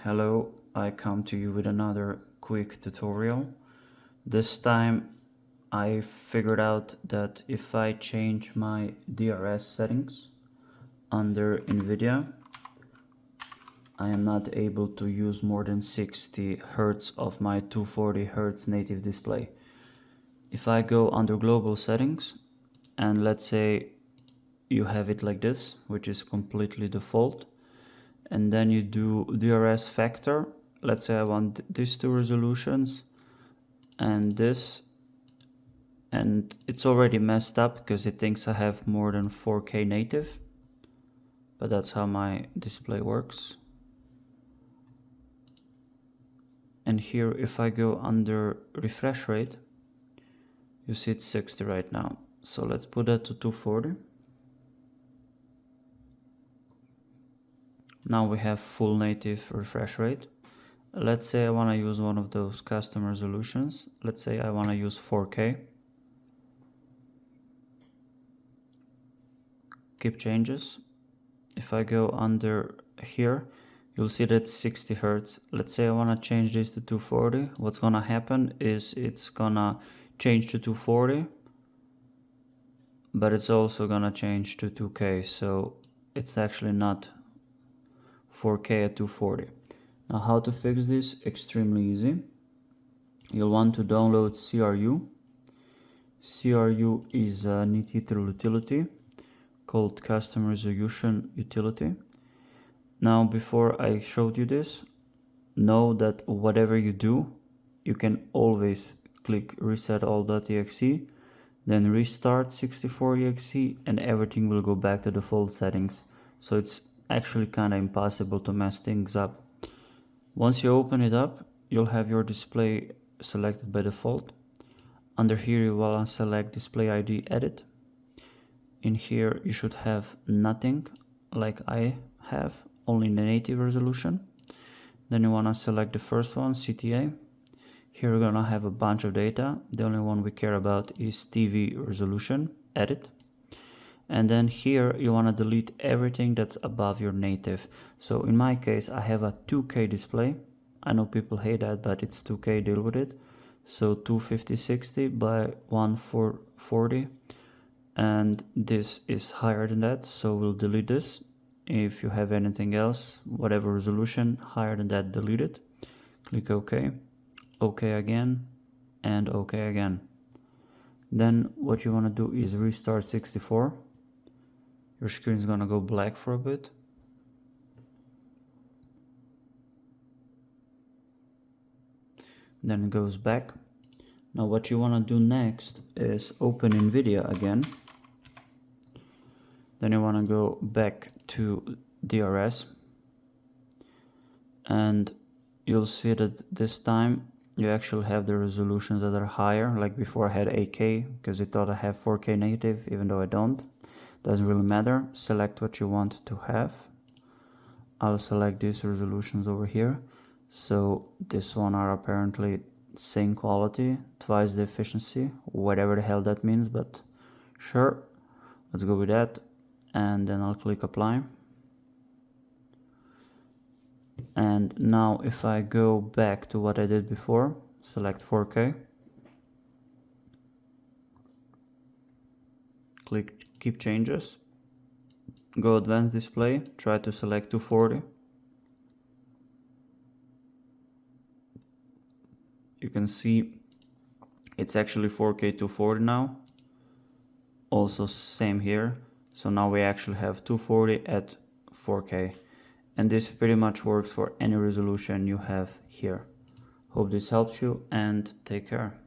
Hello, I come to you with another quick tutorial. This time I figured out that if I change my DRS settings under NVIDIA, I am not able to use more than 60 Hz of my 240 Hz native display. If I go under global settings and let's say you have it like this, which is completely default, and then you do DRS factor. Let's say I want these two resolutions and this, and it's already messed up because it thinks I have more than 4K native, but that's how my display works. And here if I go under refresh rate, you see it's 60 right now. So let's put that to 240. Now we have full native refresh rate. Let's say I want to use one of those custom resolutions. Let's say I want to use 4K. Keep changes. If I go under here, you'll see that 60 Hz. Let's say I want to change this to 240. What's gonna happen is it's gonna change to 240, but it's also gonna change to 2K. So it's actually not 4K at 240. Now how to fix this? Extremely easy. You'll want to download CRU. CRU is a NetEater utility called Custom Resolution Utility. Now before I showed you this, know that whatever you do, you can always click reset all.exe, then restart 64exe, and everything will go back to default settings. So it's actually kind of impossible to mess things up. Once you open it up, you'll have your display selected by default. Under here you will select display ID edit. In here you should have nothing like I have, only the native resolution. Then you want to select the first one, CTA. Here we're gonna have a bunch of data. The only one we care about is TV resolution, edit. And then here you want to delete everything that's above your native. So in my case I have a 2K display. I know people hate that, but it's 2K, deal with it. So 250/60 by 1440, and this is higher than that, so we'll delete this. If you have anything else, whatever resolution higher than that, delete it. Click OK, OK again, and OK again. Then what you want to do is restart 64. Your screen is gonna go black for a bit. Then it goes back. Now what you want to do next is open NVIDIA again. Then you want to go back to DRS, and you'll see that this time you actually have the resolutions that are higher. Like before I had 8K because it thought I have 4K native, even though I don't. Doesn't really matter. Select what you want to have. I'll select these resolutions over here. So this one are apparently same quality, twice the efficiency, whatever the hell that means, but sure, let's go with that. And then I'll click apply. And now if I go back to what I did before, select 4K, click keep changes, go advanced display, try to select 240. You can see it's actually 4K 240 now. Also same here. So now we actually have 240 at 4K. And this pretty much works for any resolution you have here. Hope this helps you, and take care.